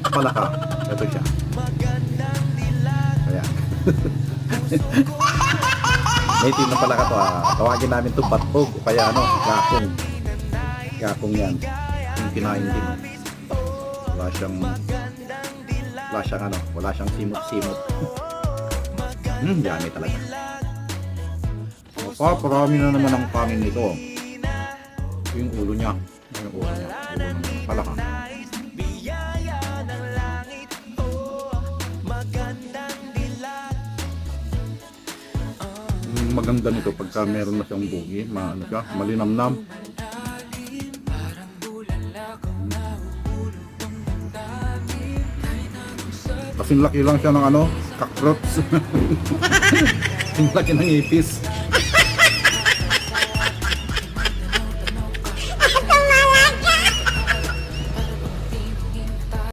palaka. Ito siya. Ayan. Native na palaka to. Tawagin namin to batog o kaya ano, gakong. Gakong yan. Yung kinain din. Wala siyang ano, wala siyang simot-simot. Yummy talaga. Parami na naman ang kanin nito. Yung ulo niya. Yung ulo niya. Ulo ng palaka. Maganda nito pagka meron na siyang bugi, ano siya, malinamnam. Kasing laki lang siya ng ano, cockroach. Kasing laki ng ipis.